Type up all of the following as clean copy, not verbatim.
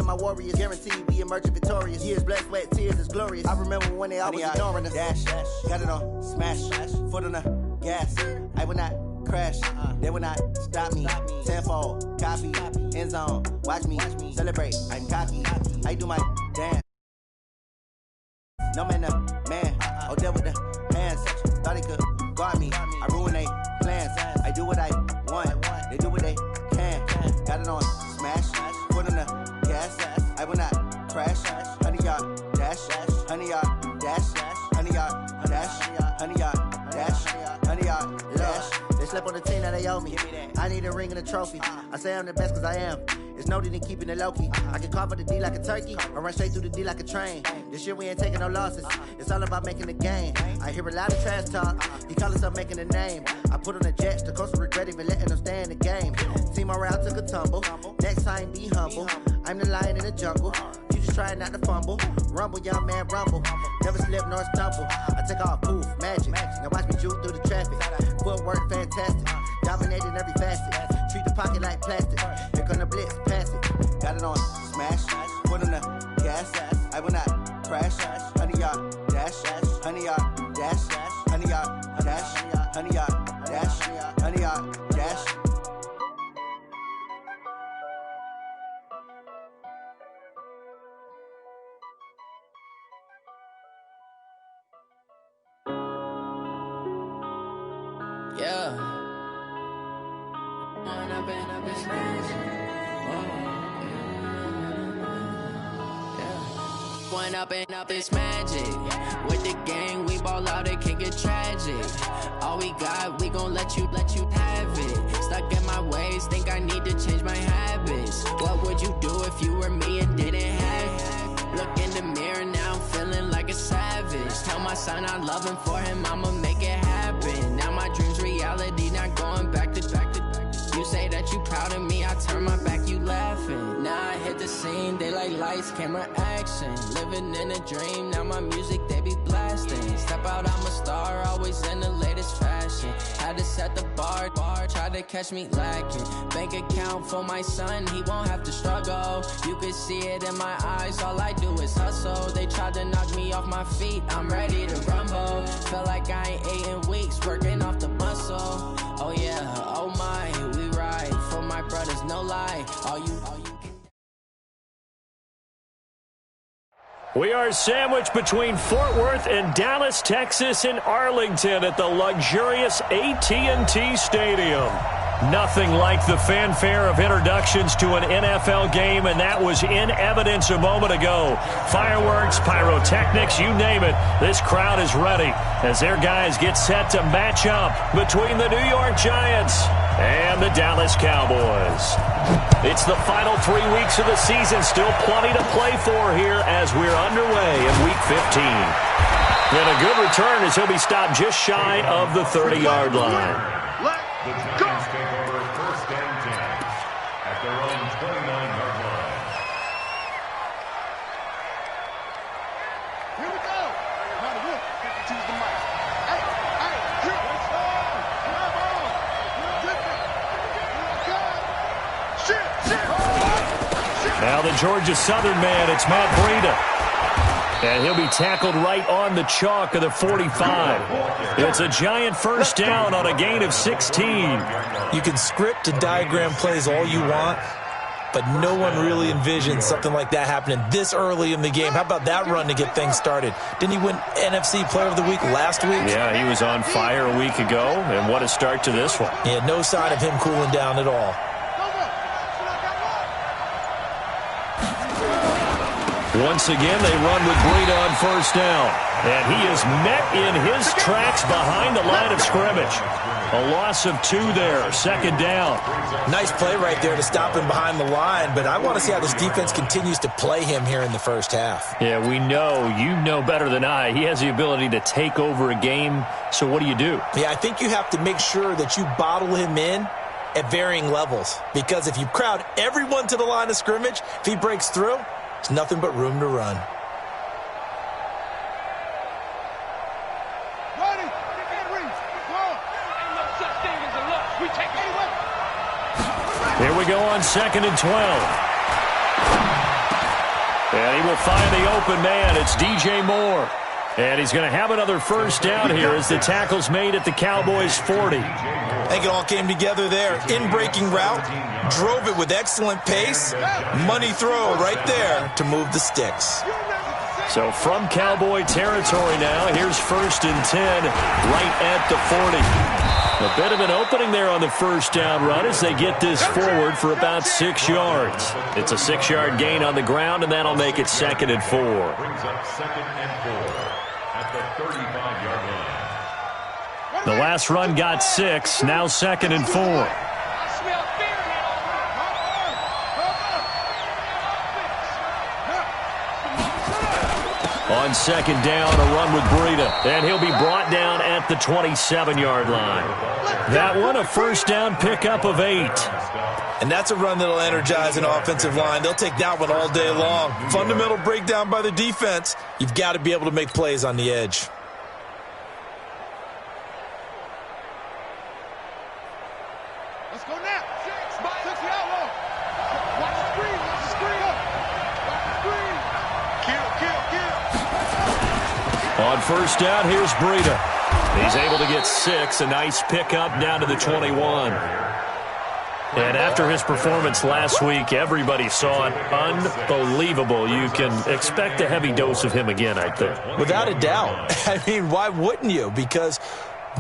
my warriors, guaranteed we emerging victorious. Years, blood, sweat, tears is glorious. I remember when they always ignoring us. Dash, got it on, smash, foot on the gas. I will not crash, they will not stop me. Tenfold, copy, end zone, watch me celebrate. I'm cocky, I do my dance. No man, man, oh, there with the hands. Thought he could guard me. I ruin they plans. I do what I want. They do what they can. Got it on smash. Put on the gas. I will not crash. 100-yard dash. 100-yard dash. 100-yard dash. 100-yard dash. 100-yard dash. They slept on the team that they owe me. I need a ring and a trophy. I say I'm the best cause I am. It's no need in keeping it low-key. I can carve up the D like a turkey or run straight through the D like a train. This year we ain't taking no losses. It's all about making the game. I hear a lot of trash talk. He call us up making a name. I put on the Jets. The coach will regret even letting them stay in the game. Team morale took a tumble. Next time be humble. I'm the lion in the jungle. You just trying not to fumble. Rumble, young man, rumble. Never slip nor stumble. I take off, poof, magic. Now watch me juke through the traffic. Footwork fantastic. Dominating every facet. Treat the pocket like plastic. Here come the blitz, pass it. Got it on smash. Put on the gas. I will not crash. 100-yard dash. 100-yard dash. 100-yard dash. 100-yard dash. 100-yard dash. Yeah. One up and up is magic. With the gang, we ball out, it can get tragic. All we got, we gon' let you have it. Stuck in my ways, think I need to change my habits. What would you do if you were me and didn't have it? Look in the mirror, now I'm feeling like a savage. Tell my son I love him, for him I'ma make it happen. Now my dream's reality, not going back to. You say that you proud of me, I turn my back, you laughing. Now I hit the scene, they like lights, camera, action. Living in a dream, now my music, they be blasting. Step out, I'm a star, always in the latest fashion. Had to set the bar, try to catch me lacking. Bank account for my son, he won't have to struggle. You can see it in my eyes, all I do is hustle. They tried to knock me off my feet, I'm ready to rumble. Feel like I ain't ate in weeks, working off the muscle. Oh yeah, oh my, we ride for my brothers, no lie. All you can. We are sandwiched between Fort Worth and Dallas, Texas, and Arlington at the luxurious AT&T Stadium. Nothing like the fanfare of introductions to an NFL game, and that was in evidence a moment ago. Fireworks, pyrotechnics, you name it. This crowd is ready as their guys get set to match up between the New York Giants and the Dallas Cowboys. It's the final 3 weeks of the season. Still plenty to play for here as we're underway in Week 15. And a good return as he'll be stopped just shy of the 30-yard line. Let's go! Take over first and 10 at their own 29-yard line. Here we go. Now the wolf get to choose the mic. Hey, here we go. Come on. Shit. Now the Georgia Southern man, it's Matt Breida. And he'll be tackled right on the chalk of the 45. It's a giant first down on a gain of 16. You can script and diagram plays all you want, but no one really envisioned something like that happening this early in the game. How about that run to get things started? Didn't he win NFC Player of the Week last week? Yeah, he was on fire a week ago, and what a start to this one. Yeah, no sign of him cooling down at all. Once again, they run with Breida on first down. And he is met in his tracks behind the line of scrimmage. A loss of 2 there, second down. Nice play right there to stop him behind the line, but I want to see how this defense continues to play him here in the first half. Yeah, we know, you know better than I, he has the ability to take over a game, so what do you do? Yeah, I think you have to make sure that you bottle him in at varying levels, because if you crowd everyone to the line of scrimmage, if he breaks through, it's nothing but room to run. Here we go on 2nd and 12. And he will find the open man. It's DJ Moore. And he's going to have another first down here as the tackle's made at the Cowboys' 40. I think it all came together there. In-breaking route, drove it with excellent pace. Money throw right there to move the sticks. So from Cowboy territory now, here's 1st and 10 right at the 40. A bit of an opening there on the first down run as they get this forward for about 6 yards. It's a 6-yard gain on the ground, and that'll make it 2nd and 4. Brings up 2nd and 4 at the 35-yard line. The last run got 6, now 2nd and 4. On 2nd down, a run with Breida. And he'll be brought down at the 27-yard line. That one, a first down pickup of 8. And that's a run that'll energize an offensive line. They'll take that one all day long. Fundamental breakdown by the defense. You've got to be able to make plays on the edge. Let's go now. 6 the outlaw. Watch the screen. Watch the screen. Watch the screen. Kill. On first down, here's Breida. He's able to get 6. A nice pickup down to the 21. And after his performance last week, everybody saw it. Unbelievable. You can expect a heavy dose of him again, I think. Without a doubt. I mean, why wouldn't you? Because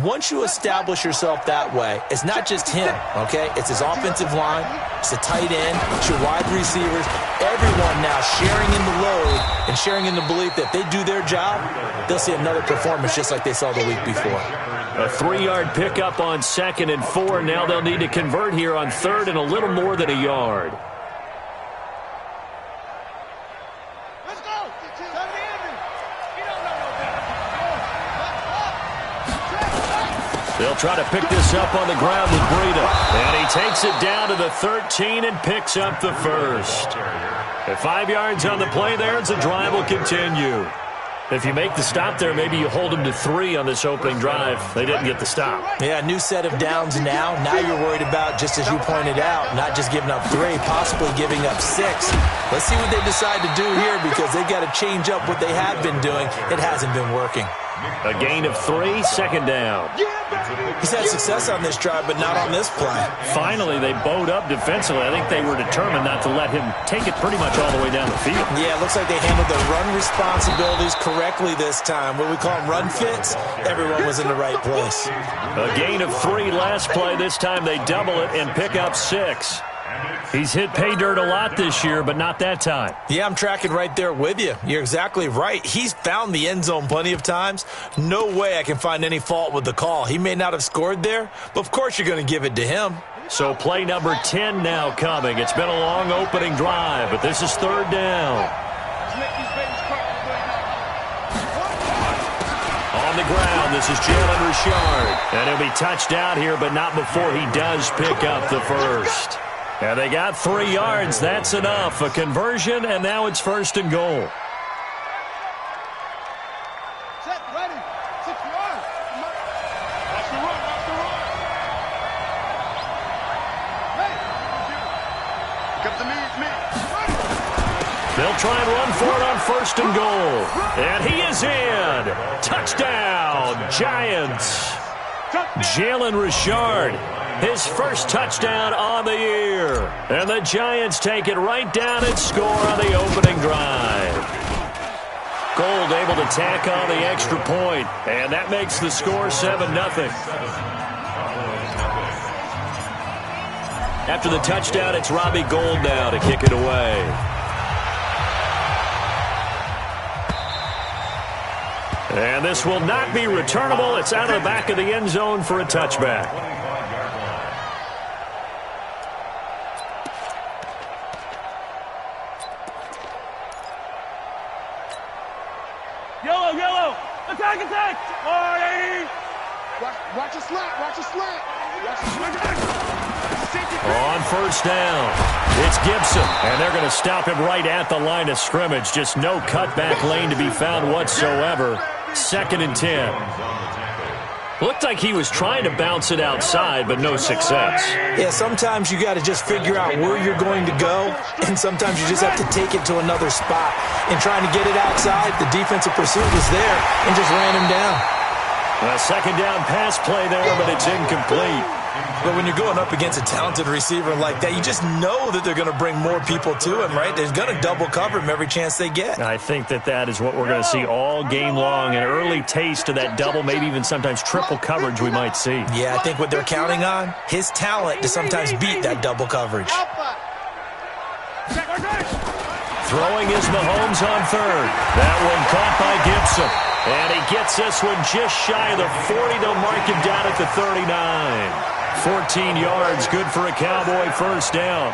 once you establish yourself that way, it's not just him, okay? It's his offensive line, it's the tight end, it's your wide receivers, everyone now sharing in the load and sharing in the belief that they do their job, they'll see another performance just like they saw the week before. A 3-yard pickup on 2nd and 4. Now they'll need to convert here on 3rd and a little more than a yard. Let's go. They'll try to pick this up on the ground with Breida. And he takes it down to the 13 and picks up the first. At 5 yards on the play there, as the drive will continue. If you make the stop there, maybe you hold them to 3 on this opening drive. They didn't get the stop. Yeah, new set of downs now. Now you're worried about, just as you pointed out, not just giving up 3, possibly giving up 6. Let's see what they decide to do here because they've got to change up what they have been doing. It hasn't been working. A gain of 3, 2nd down. He's had success on this drive, but not on this play. Finally, they bowed up defensively. I think they were determined not to let him take it pretty much all the way down the field. Yeah, it looks like they handled their run responsibilities correctly this time. What we call them run fits, everyone was in the right place. A gain of 3 last play. This time they double it and pick up 6. He's hit pay dirt a lot this year, but not that time. Yeah, I'm tracking right there with you. You're exactly right. He's found the end zone plenty of times. No way I can find any fault with the call. He may not have scored there, but of course you're going to give it to him. So play number 10 now coming. It's been a long opening drive, but this is 3rd down. On the ground, this is Jalen Richard. And he'll be touched out here, but not before he does pick up the first. And they got 3 yards. That's enough. A conversion, and now it's 1st and goal. Set, ready. 6 yards. Watch the run. Hey. Here comes the me. They'll try and run for it on 1st and goal. And he is in. Touchdown, Giants. Jalen Richard. His first touchdown on the year. And the Giants take it right down and score on the opening drive. Gold able to tack on the extra point. And that makes the score 7-0. After the touchdown, it's Robbie Gould now to kick it away. And this will not be returnable. It's out of the back of the end zone for a touchback. Yellow. Attack. Watch a slant. On 1st down, it's Gibson. And they're going to stop him right at the line of scrimmage. Just no cutback lane to be found whatsoever. 2nd and 10. Looked like he was trying to bounce it outside, but no success. Yeah, sometimes you got to just figure out where you're going to go, and sometimes you just have to take it to another spot. And trying to get it outside, the defensive pursuit was there and just ran him down. A second down pass play there, but it's incomplete. But when you're going up against a talented receiver like that, you just know that they're going to bring more people to him, right? They're going to double cover him every chance they get. I think that is what we're going to see all game long, an early taste of that double, maybe even sometimes triple coverage we might see. Yeah, I think what they're counting on, his talent to sometimes beat that double coverage. Throwing is Mahomes on third. That one caught by Gibson. And he gets this one just shy of the 40. They'll mark him down at the 39. 14 yards, good for a Cowboy first down.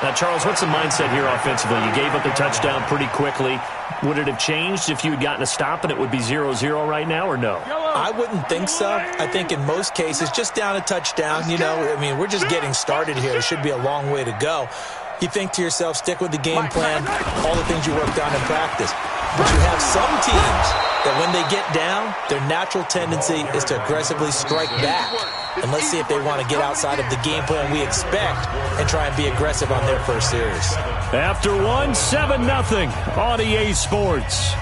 Now, Charles, what's the mindset here offensively? You gave up the touchdown pretty quickly. Would it have changed if you had gotten a stop and it would be 0-0 right now, or no? I wouldn't think so. I think in most cases, just down a touchdown, I mean, we're just getting started here. It should be a long way to go. You think to yourself, stick with the game plan, all the things you worked on in practice. But you have some teams that when they get down, their natural tendency is to aggressively strike back. And let's see if they want to get outside of the game plan we expect and try and be aggressive on their first series. After one, 7-0 on EA Sports.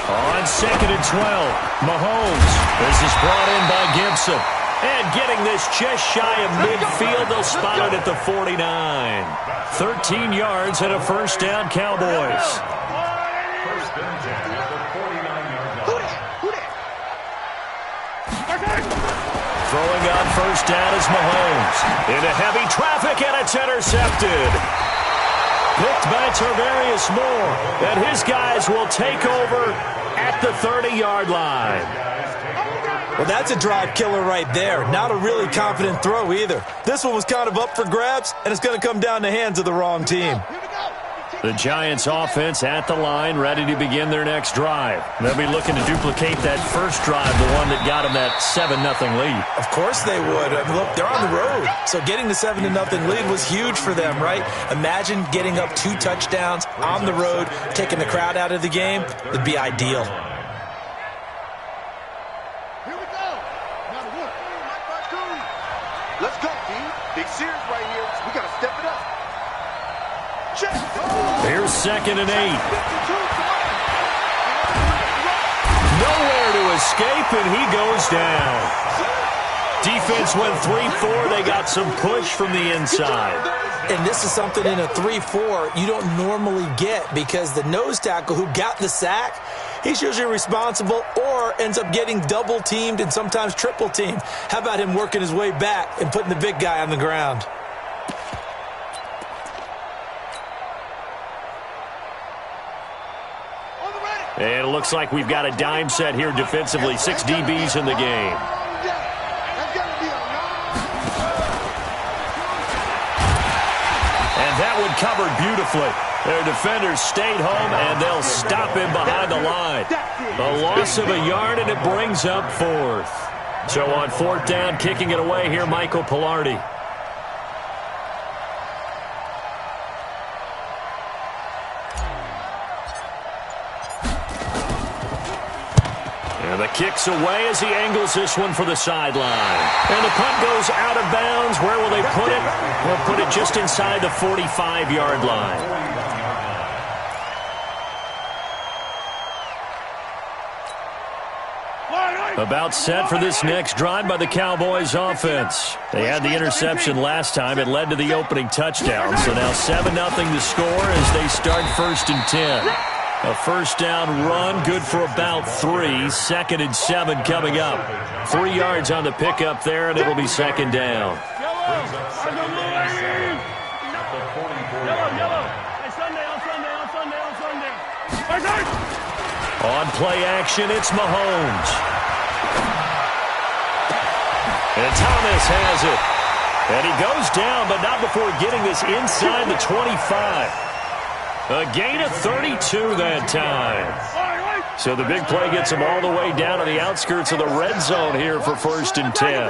On 2nd and 12, Mahomes. This is brought in by Gibson. And getting this just shy of midfield, they'll spot it at the 49. 13 yards and a first down, Cowboys. First and 10 at the 49-yard line. Throwing on first down is Mahomes. Into heavy traffic, and it's intercepted. Picked by Tarvarius Moore. And his guys will take over at the 30-yard line. Well, that's a drive killer right there. Not a really confident throw either. This one was kind of up for grabs, and it's going to come down the hands of the wrong team. The Giants offense at the line, ready to begin their next drive. They'll be looking to duplicate that first drive, the one that got them that 7-0 lead. Of course they would. Look, they're on the road. So getting the 7-0 lead was huge for them, right? Imagine getting up 2 touchdowns on the road, taking the crowd out of the game. It'd be ideal. Let's go, D. Big series right here. We got to step it up. Here's 2nd and 8. Nowhere to escape, and he goes down. Defense went 3-4. They got some push from the inside. And this is something in a 3-4 you don't normally get because the nose tackle who got the sack, he's usually responsible or ends up getting double-teamed and sometimes triple-teamed. How about him working his way back and putting the big guy on the ground? And it looks like we've got a dime set here defensively. 6 DBs in the game. And that one covered beautifully. Their defenders stayed home, and they'll stop him behind the line. A loss of a yard, and it brings up 4th. So on 4th down, kicking it away here, Michael Pilardi. And the kick's away as he angles this one for the sideline. And the punt goes out of bounds. Where will they put it? They'll put it just inside the 45-yard line. About set for this next drive by the Cowboys offense. They had the interception last time. It led to the opening touchdown. So now 7-0 to score as they start 1st and 10. A first down run, good for about 3. 2nd and 7 coming up. 3 yards on the pickup there, and it'll be 2nd down. On play action, it's Mahomes. And Thomas has it. And he goes down, but not before getting this inside the 25. A gain of 32 that time. So the big play gets him all the way down to the outskirts of the red zone here for 1st and 10.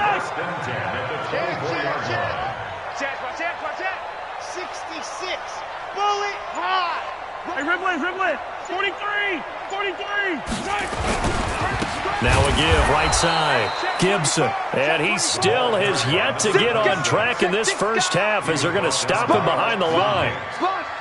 66. Hey, Riblin, 43, 43. Now a give, right side. Gibson. And he still has yet to get on track in this first half as they're going to stop him behind the line.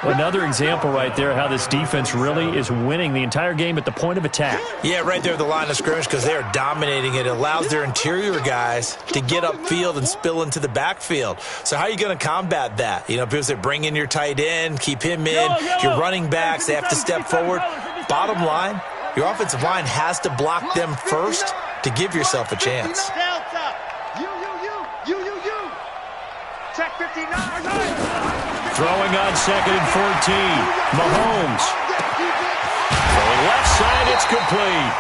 Another example right there how this defense really is winning the entire game at the point of attack. Yeah, right there at the line of scrimmage because they are dominating it. It allows their interior guys to get upfield and spill into the backfield. So how are you going to combat that? You know, because they bring in your tight end, keep him in. Your running backs, they have to step forward. Bottom line, your offensive line has to block them first to give yourself a chance. Check 59. Throwing on 2nd and 14. Mahomes. Going left side, it's complete.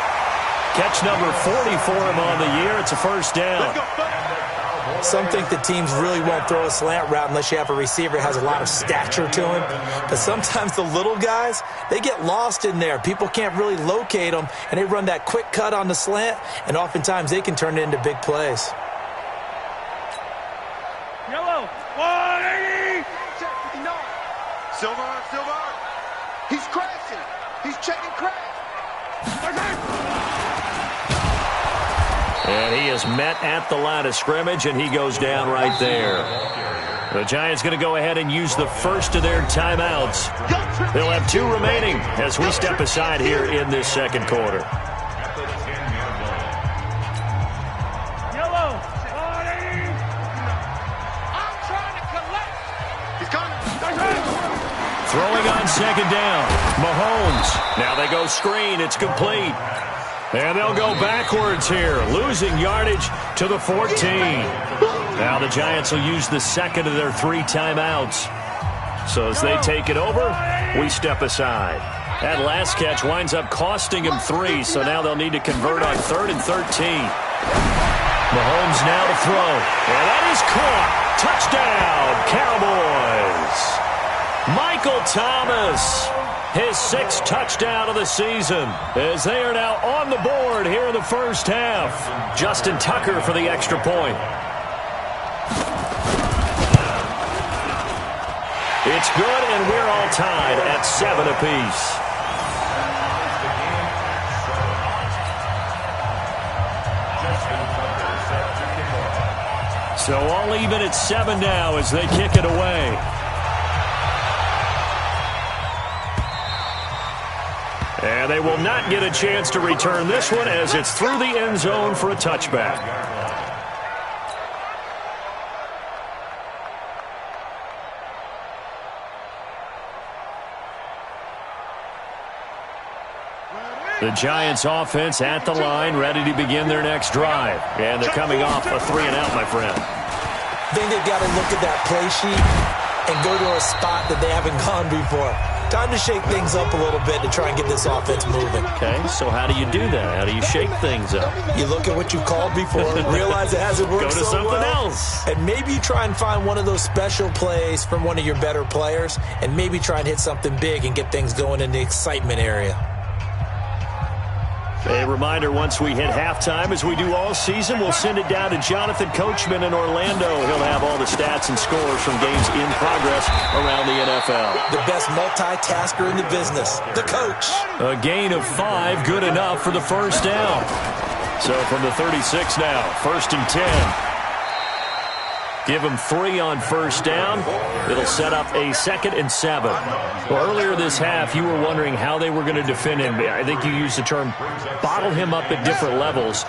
Catch number 40 for him on the year. It's a first down. Some think the teams really won't throw a slant route unless you have a receiver that has a lot of stature to him. But sometimes the little guys, they get lost in there. People can't really locate them, and they run that quick cut on the slant, and oftentimes they can turn it into big plays. Yellow, 180. Check 59. Silver. He's crashing. He's checking crash. And he is met at the line of scrimmage, and he goes down right there. The Giants going to go ahead and use the first of their timeouts. They'll have 2 remaining as we step aside here in this second quarter. Yellow, 180. I'm trying to collect. He's coming. Throwing on 2nd down. Mahomes. Now they go screen. It's complete. And they'll go backwards here, losing yardage to the 14. Now the Giants will use the second of their 3 timeouts. So as they take it over, we step aside. That last catch winds up costing him 3, so now they'll need to convert on 3rd and 13. Mahomes now to throw. And that is caught. Touchdown, Cowboys. Michael Thomas. His 6th touchdown of the season as they are now on the board here in the first half. Justin Tucker for the extra point. It's good, and we're all tied at 7 apiece. So all even at 7 now as they kick it away. And they will not get a chance to return this one as it's through the end zone for a touchback. The Giants offense at the line, ready to begin their next drive. And they're coming off a 3-and-out, my friend. I think they've got to look at that play sheet and go to a spot that they haven't gone before. Time to shake things up a little bit to try and get this offense moving. Okay, so how do you do that? How do you shake things up? You look at what you called before, realize it hasn't worked so well. Go to something else. And maybe you try and find one of those special plays from one of your better players, and maybe try and hit something big and get things going in the excitement area. A reminder, once we hit halftime, as we do all season, we'll send it down to Jonathan Coachman in Orlando. He'll have all the stats and scores from games in progress around the NFL. The best multitasker in the business, the coach. A gain of 5, good enough for the first down. So from the 36 now, 1st and 10. Give him 3 on first down. It'll set up a 2nd and 7. Well, earlier this half, you were wondering how they were going to defend him. I think you used the term bottle him up at different levels.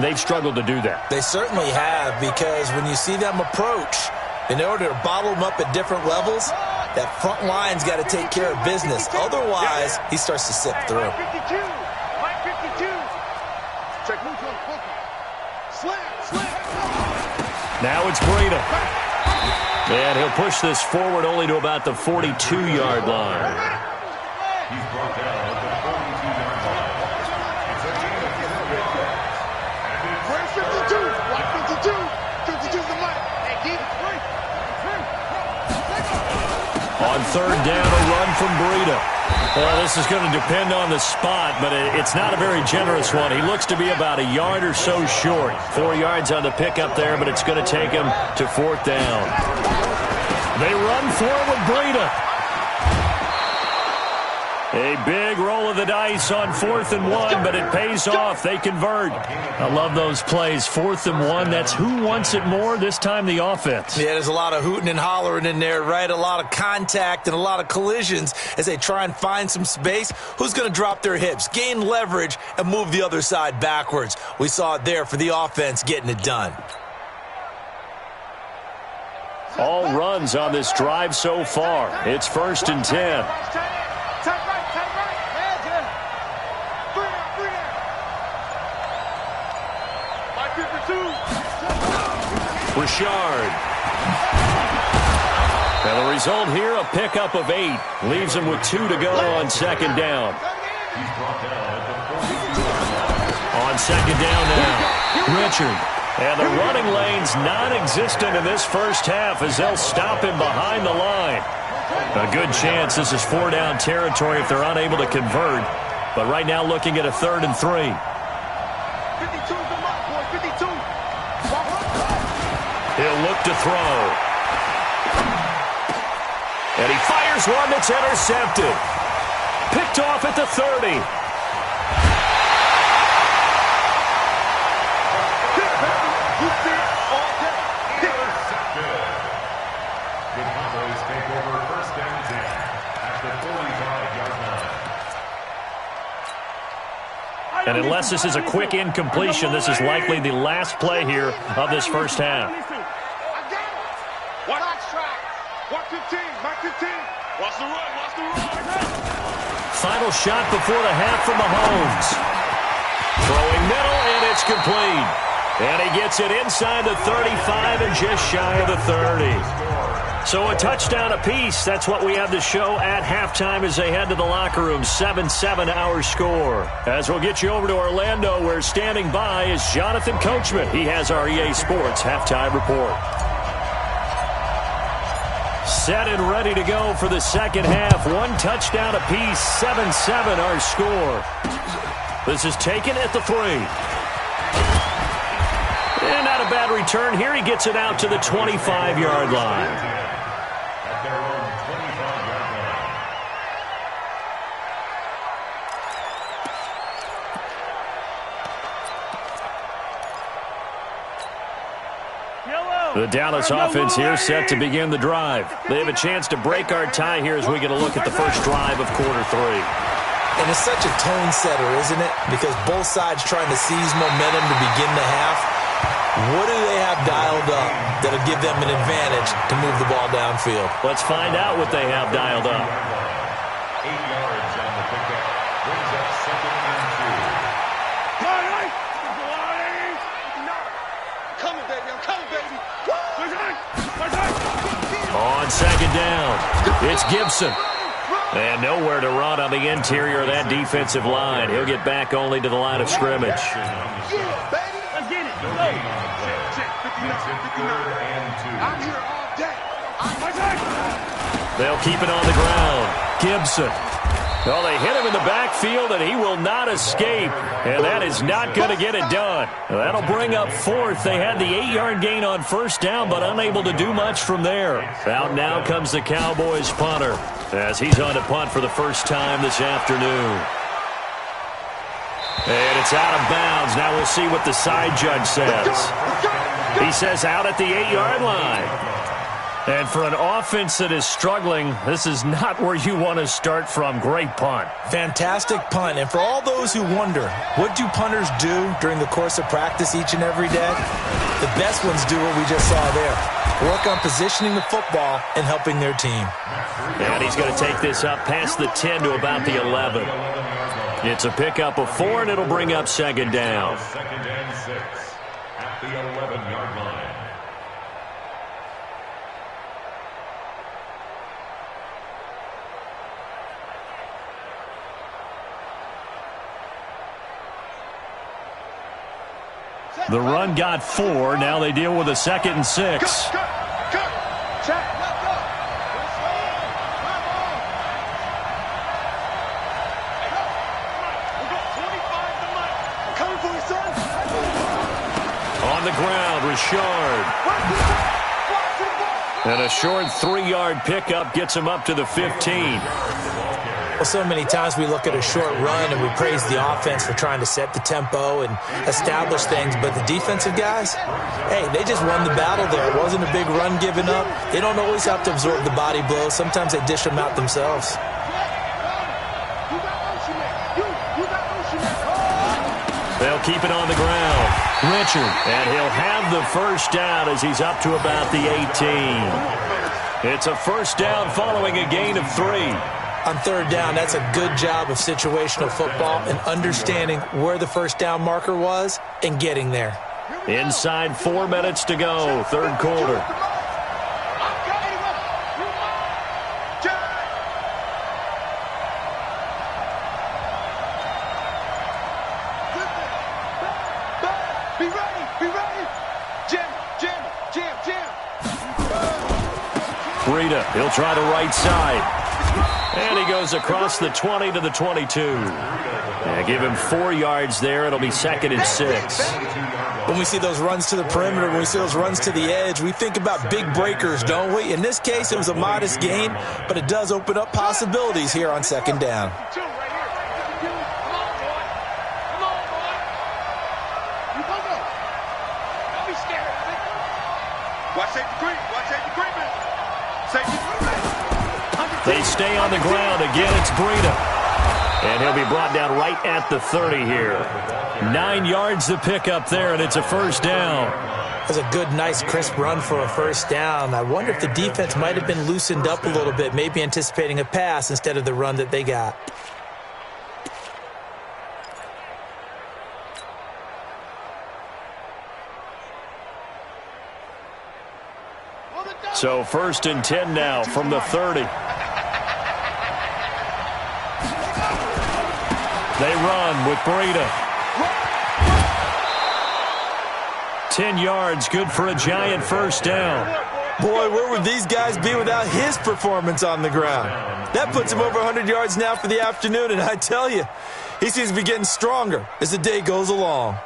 They've struggled to do that. They certainly have, because when you see them approach, in order to bottle him up at different levels, that front line's got to take care of business. Otherwise, he starts to sip through. 52. Mike 52. Check move on. Slam. Now it's Breida. And he'll push this forward only to about the 42-yard line. He's brought down at the 42-yard line. It's a gain of 4. Where's 52? Like 52. 52's the mic. Hey, keep it free. On 3rd down, a run from Breida. Well, this is going to depend on the spot, but it's not a very generous one. He looks to be about a yard or so short. 4 yards on the pickup there, but it's going to take him to 4th down. They run for it with Breida. A big roll of the dice on 4th and 1, but it pays off. They convert. I love those plays. 4th and 1, that's who wants it more, this time the offense. Yeah, there's a lot of hooting and hollering in there, right? A lot of contact and a lot of collisions as they try and find some space. Who's going to drop their hips, gain leverage, and move the other side backwards? We saw it there for the offense getting it done. All runs on this drive so far. It's 1st and 10. Richard. And the result here, a pickup of 8. Leaves him with 2 to go on 2nd down. On 2nd down now, Richard. And the running lane's non-existent in this first half as they'll stop him behind the line. A good chance this is 4-down territory if they're unable to convert. But right now looking at a 3rd and 3. 52's the mark, boy, 52. He'll look to throw. And he fires one that's intercepted. Picked off at the 30. And unless this is a quick incompletion, this is likely the last play here of this first half. Watch 15, back 15. Watch the run, watch the run. Final shot before the half from Mahomes. Throwing middle, and it's complete. And he gets it inside the 35 and just shy of the 30. So a touchdown apiece. That's what we have to show at halftime as they head to the locker room. 7-7 our score. As we'll get you over to Orlando, where standing by is Jonathan Coachman. He has our EA Sports halftime report. Set and ready to go for the second half. 1 touchdown apiece. 7-7 our score. This is taken at the 3. And not a bad return here. He gets it out to the 25-yard line. The Dallas offense here set to begin the drive. They have a chance to break our tie here as we get a look at the first drive of quarter 3. And it's such a tone setter, isn't it? Because both sides trying to seize momentum to begin the half. What do they have dialed up that'll give them an advantage to move the ball downfield? Let's find out what they have dialed up. 8 yards on the pickup. Brings up 2nd and 2. Coming, baby, I'm coming, baby. On 2nd down, it's Gibson. And nowhere to run on the interior of that defensive line. He'll get back only to the line of scrimmage. Yeah, baby. Let's get it. Go. Check. 59. I'm here all day. They'll keep it on the ground. Gibson. Well, they hit him in the backfield, and he will not escape. And that is not going to get it done. That'll bring up 4th. They had the 8-yard gain on 1st down, but unable to do much from there. Out now comes the Cowboys punter, as he's on to punt for the first time this afternoon. And it's out of bounds. Now we'll see what the side judge says. He says out at the 8-yard line. And for an offense that is struggling, this is not where you want to start from. Great punt. Fantastic punt. And for all those who wonder, what do punters do during the course of practice each and every day? The best ones do what we just saw there. Work on positioning the football and helping their team. And he's going to take this up past the 10 to about the 11. It's a pickup of 4, and it'll bring up 2nd down. 2nd and 6 at the 11-yard line. The run got 4. Now they deal with a 2nd and 6. On the ground, Richard. And a short 3-yard pickup gets him up to the 15. Well, so many times we look at a short run and we praise the offense for trying to set the tempo and establish things, but the defensive guys, hey, they just won the battle there. It wasn't a big run given up. They don't always have to absorb the body blows. Sometimes they dish them out themselves. They'll keep it on the ground. Richard, and he'll have the first down as he's up to about the 18. It's a first down following a gain of 3. On third down, that's a good job of situational football and understanding where the first down marker was and getting there. Inside 4 minutes to go, third quarter. Breida, he'll try the right side. And he goes across the 20 to the 22. Give him 4 yards there. It'll be 2nd and 6. When we see those runs to the perimeter, when we see those runs to the edge, we think about big breakers, don't we? In this case, it was a modest gain, but it does open up possibilities here on 2nd down. They stay on the ground. Again, it's Breida. And he'll be brought down right at the 30 here. 9 yards to pick up there, and it's a first down. That's a good, nice, crisp run for a first down. I wonder if the defense might have been loosened up a little bit, maybe anticipating a pass instead of the run that they got. So 1st and 10 now from the 30. They run with Breida. 10 yards, good for a giant first down. Boy, where would these guys be without his performance on the ground? That puts him over 100 yards now for the afternoon, and I tell you, he seems to be getting stronger as the day goes along.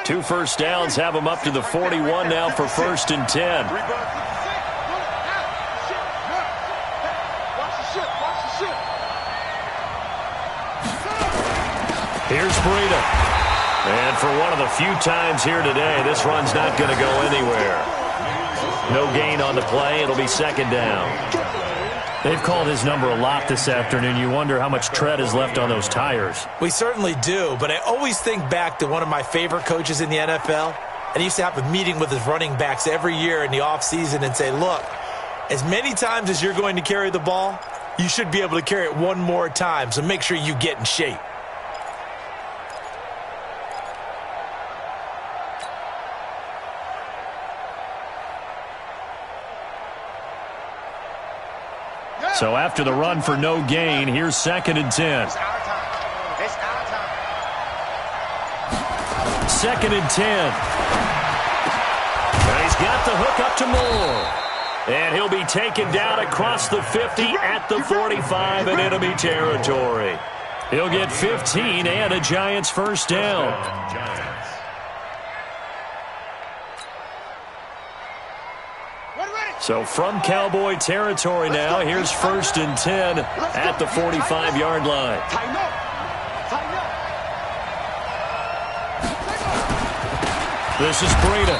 Two first downs have him up to the 41 now for 1st and 10. Here's Breida. And for one of the few times here today, this run's not going to go anywhere. No gain on the play. It'll be 2nd down. They've called his number a lot this afternoon. You wonder how much tread is left on those tires. We certainly do, but I always think back to one of my favorite coaches in the NFL, and he used to have a meeting with his running backs every year in the offseason and say, look, as many times as you're going to carry the ball, you should be able to carry it one more time, so make sure you get in shape. So after the run for no gain, here's 2nd and 10. 2nd and 10. And he's got the hook up to Moore. And he'll be taken down across the 50 at the 45 in enemy territory. He'll get 15 and a Giants first down. So from Cowboy territory now, here's 1st and 10 at the 45-yard line. This is Breida.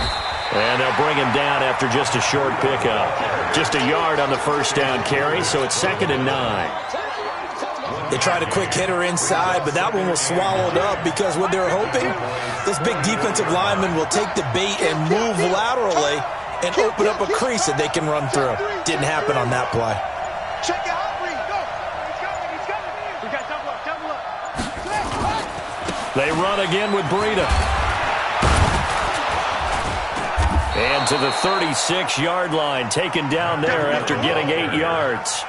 And they'll bring him down after just a short pickup. Just a yard on the first down carry, so it's 2nd and 9. They tried a quick hitter inside, but that one was swallowed up because what they were hoping, this big defensive lineman will take the bait and move laterally and open up a crease that they can run through. Didn't happen on that play. Check out, Reed. Go. He's coming. We got double up. They run again with Breida. And to the 36-yard line, taken down there after getting 8 yards.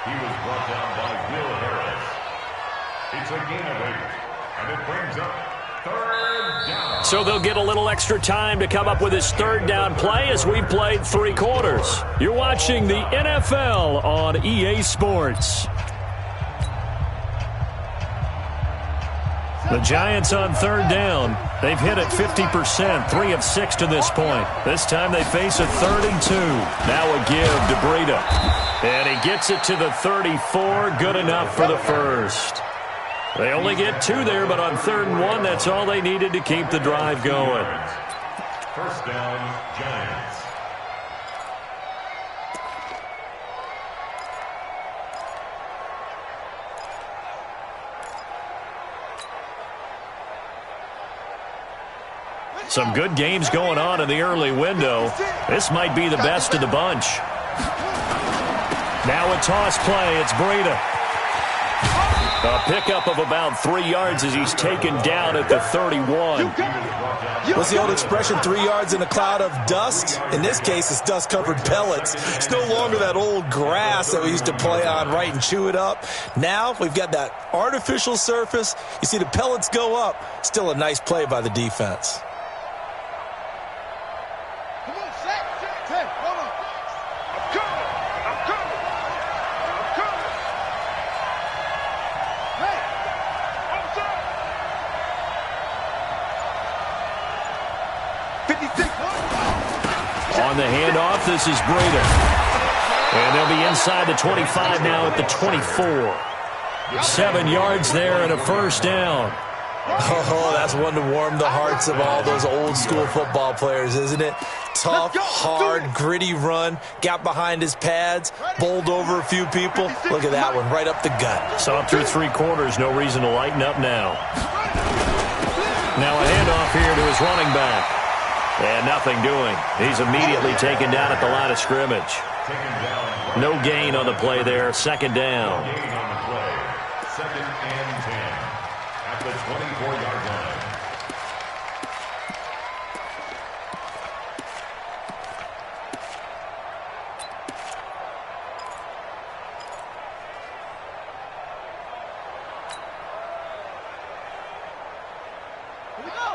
He was brought down by Will Harris. It's a gain of 8, and it brings up 3rd down. So they'll get a little extra time to come up with his 3rd down play as we've played 3 quarters. You're watching the NFL on EA Sports. The Giants on third down. They've hit it 50%, 3 of 6 to this point. This time they face a 3rd and 2. Now a give to Breida. And he gets it to the 34. Good enough for the first. They only get 2 there, but on 3rd and 1, that's all they needed to keep the drive going. First down, Giants. Some good games going on in the early window. This might be the best of the bunch. Now a toss play. It's Breida. A pickup of about 3 yards as he's taken down at the 31. What's the old expression, 3 yards in a cloud of dust? In this case, it's dust-covered pellets. It's no longer that old grass that we used to play on, right, and chew it up. Now we've got that artificial surface. You see the pellets go up. Still a nice play by the defense. On the handoff, this is Breida. And they'll be inside the 25 now at the 24. 7 yards there and a first down. Oh, that's one to warm the hearts of all those old school football players, isn't it? Tough, hard, gritty run. Got behind his pads, bowled over a few people. Look at that one, right up the gut. Saw through 3 quarters, no reason to lighten up now. Now a handoff here to his running back. And nothing doing. He's immediately taken down at the line of scrimmage. No gain on the play there. 2nd down. No gain on the play. 2nd and 10 at the 24-yard line. Here we go.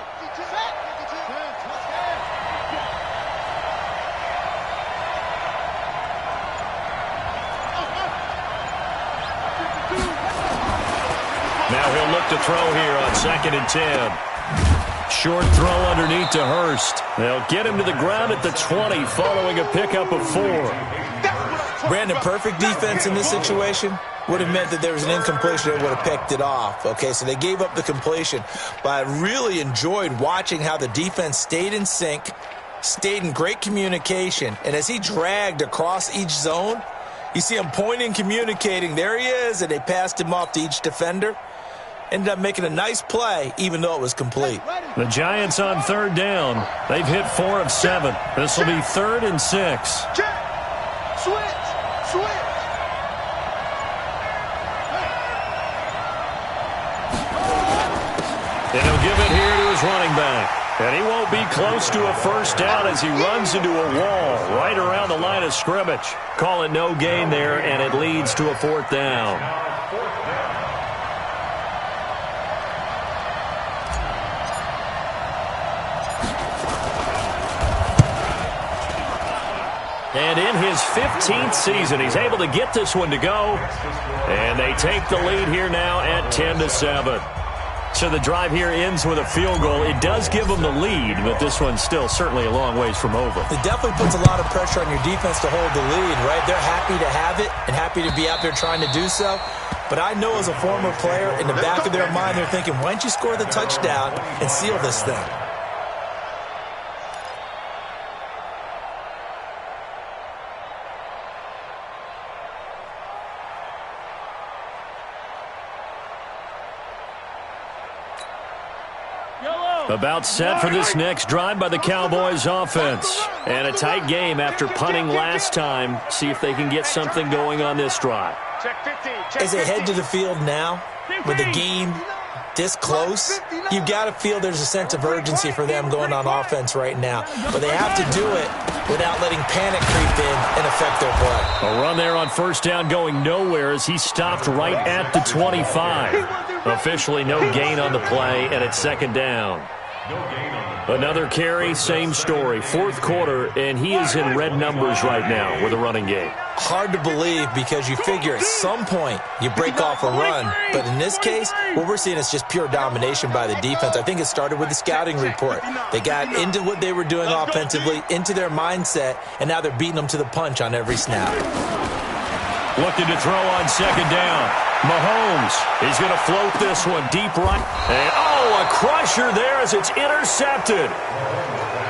Now he'll look to throw here on 2nd and 10. Short throw underneath to Hurst. They'll get him to the ground at the 20 following a pickup of 4. Brandon, perfect defense in this situation would have meant that there was an incompletion that would have picked it off. Okay, so they gave up the completion. But I really enjoyed watching how the defense stayed in sync, stayed in great communication, and as he dragged across each zone, you see him pointing, communicating. There he is, and they passed him off to each defender. Ended up making a nice play, even though it was complete. The Giants on 3rd down. They've hit 4 of 7. This will be 3rd and 6. Switch. And he'll give it here to his running back. And he won't be close to a first down as he runs into a wall right around the line of scrimmage. Call it no gain there, and it leads to a 4th down. And in his 15th season, he's able to get this one to go. And they take the lead here now at 10-7. So the drive here ends with a field goal. It does give them the lead, but this one's still certainly a long ways from over. It definitely puts a lot of pressure on your defense to hold the lead, right? They're happy to have it and happy to be out there trying to do so. But I know as a former player, in the back of their mind, they're thinking, why don't you score the touchdown and seal this thing? About set for this next drive by the Cowboys offense. And a tight game after punting last time. See if they can get something going on this drive. As they head to the field now, with the game this close, you've got to feel there's a sense of urgency for them going on offense right now. But they have to do it without letting panic creep in and affect their play. A run there on 1st down going nowhere as he stopped right at the 25. Officially no gain on the play, and it's 2nd down. Another carry, same story. Fourth quarter, and he is in red numbers right now with a running game. Hard to believe because you figure at some point you break off a run. But in this case, what we're seeing is just pure domination by the defense. I think it started with the scouting report. They got into what they were doing offensively, into their mindset, and now they're beating them to the punch on every snap. Looking to throw on second down. Mahomes, he's going to float this one deep right. And, a crusher there as it's intercepted.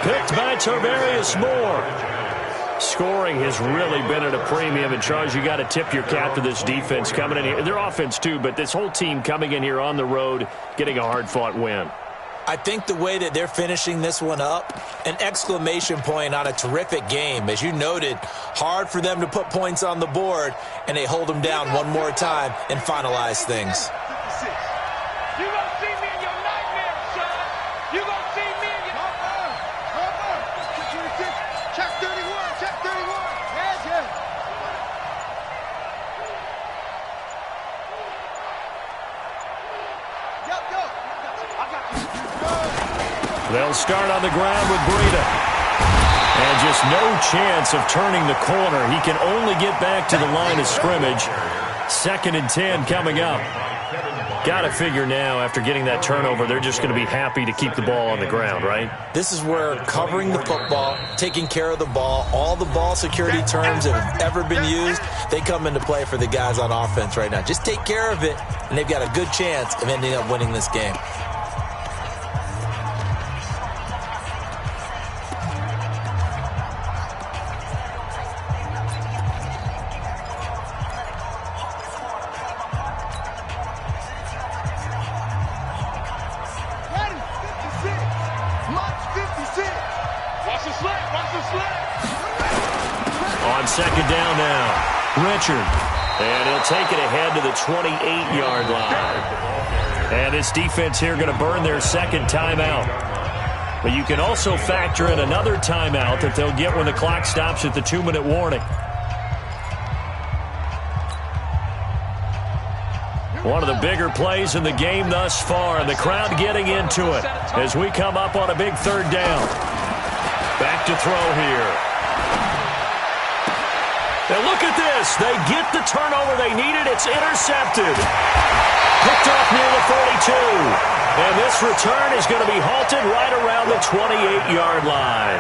Picked by Tarvarius Moore. Scoring has really been at a premium. And, Charles, you got to tip your cap to this defense coming in here. Their offense, too, but this whole team coming in here on the road, getting a hard-fought win. I think the way that they're finishing this one up, an exclamation point on a terrific game. As you noted, hard for them to put points on the board, and they hold them down one more time and finalize things. You gonna see me in your nightmare, son. You gonna see me in your... Check 31, check 31. Yes, yes. They'll start on the ground with Breida. And just no chance of turning the corner. He can only get back to the line of scrimmage. 2nd and 10 coming up. Got to figure now, after getting that turnover, they're just going to be happy to keep the ball on the ground, right? This is where covering the football, taking care of the ball, all the ball security terms that have ever been used, they come into play for the guys on offense right now. Just take care of it, and they've got a good chance of ending up winning this game. On second down now, Richard. And he'll take it ahead to the 28-yard line. And this defense here going to burn their second timeout. But you can also factor in another timeout that they'll get when the clock stops at the 2-minute warning. One of the bigger plays in the game thus far, and the crowd getting into it as we come up on a big third down. Back to throw here. Now look at this. They get the turnover they needed. It's intercepted. Picked off near the 42. And this return is going to be halted right around the 28-yard line.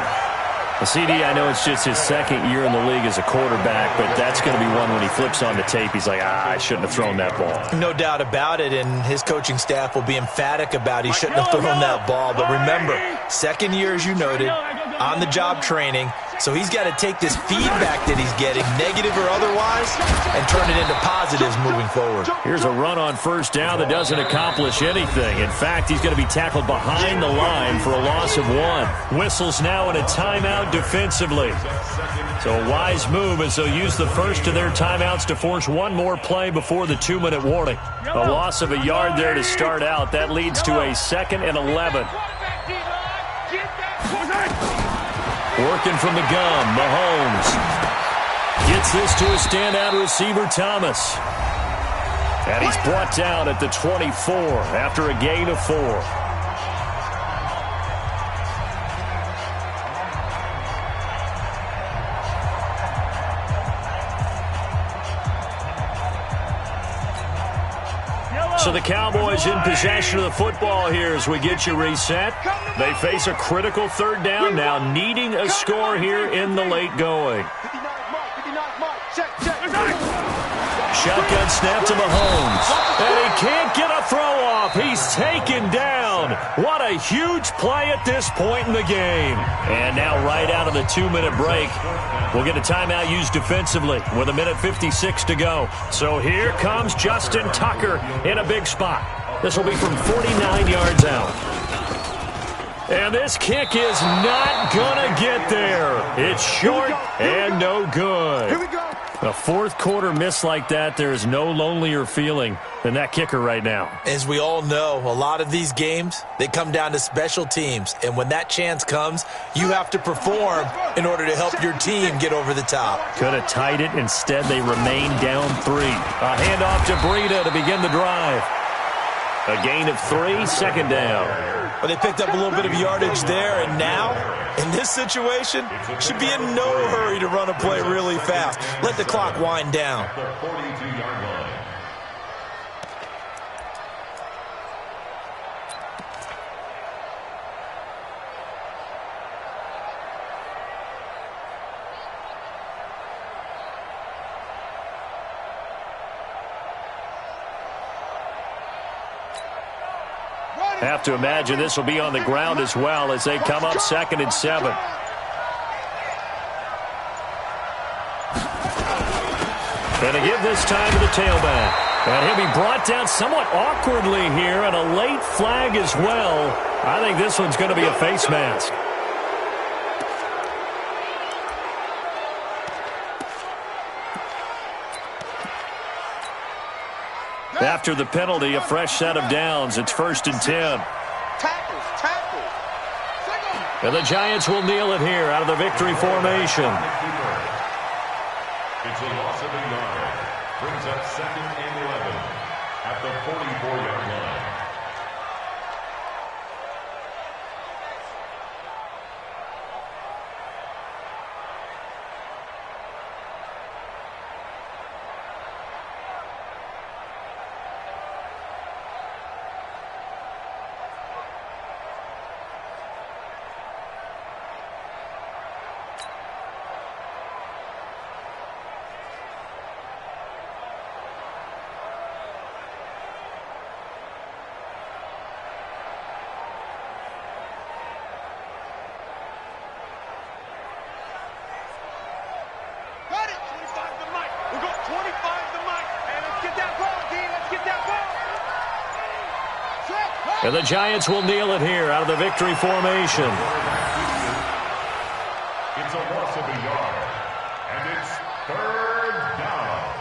Well, CD, I know it's just his second year in the league as a quarterback, but that's going to be one when he flips on the tape. He's like, I shouldn't have thrown that ball. No doubt about it, and his coaching staff will be emphatic about he shouldn't have thrown that ball. But remember, second year, as you noted, on-the-job training. So he's got to take this feedback that he's getting, negative or otherwise, and turn it into positives moving forward. Here's a run on first down that doesn't accomplish anything. In fact, he's going to be tackled behind the line for a loss of 1. Whistles now in a timeout defensively. So a wise move as they'll use the first of their timeouts to force one more play before the 2-minute warning. A loss of a yard there to start out. That leads to a 2nd and 11. Working from the gun, Mahomes gets this to a standout receiver, Thomas. And he's brought down at the 24 after a gain of 4. So the Cowboys in possession of the football here as we get you reset. They face a critical third down now, needing a score here in the late going. Shotgun snap to Mahomes. And he can't get a throw off. He's taken down. What a huge play at this point in the game. And now right out of the 2-minute break, we'll get a timeout used defensively with 1:56 to go. So here comes Justin Tucker in a big spot. This will be from 49 yards out. And this kick is not going to get there. It's short and no good. Here we go. A fourth quarter miss like that, there is no lonelier feeling than that kicker right now. As we all know, a lot of these games, they come down to special teams. And when that chance comes, you have to perform in order to help your team get over the top. Could have tied it. Instead, they remain down 3. A handoff to Breida to begin the drive. A gain of 3, second down. Well, they picked up a little bit of yardage there, and now, in this situation, should be in no hurry to run a play really fast. Let the clock wind down. The 42-yard line. Have to imagine this will be on the ground as well as they come up 2nd and 7. And to give this time to the tailback. And he'll be brought down somewhat awkwardly here, and a late flag as well. I think this one's going to be a face mask. After the penalty, a fresh set of downs. It's 1st and 10. Tackle. And the Giants will kneel it here out of the victory formation. It's a loss of a yard. Brings up 2nd and 11 at the 44-yard line. And the Giants will kneel it here out of the victory formation. It's a loss of a yard, and it's 3rd down.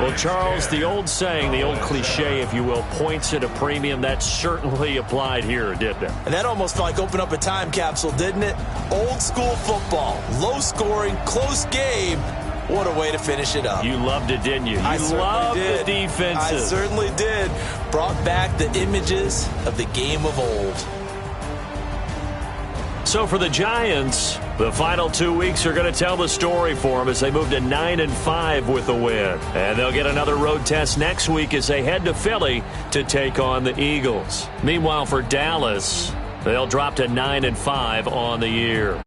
Well, Charles, the old saying, the old cliche, if you will, points at a premium. That certainly applied here, didn't it? And that almost like opened up a time capsule, didn't it? Old school football, low scoring, close game. What a way to finish it up. You loved it, didn't you? I loved did. The defenses. I certainly did. Brought back the images of the game of old. So for the Giants, the final 2 weeks are going to tell the story for them as they move to 9-5 with a win. And they'll get another road test next week as they head to Philly to take on the Eagles. Meanwhile, for Dallas, they'll drop to 9-5 on the year.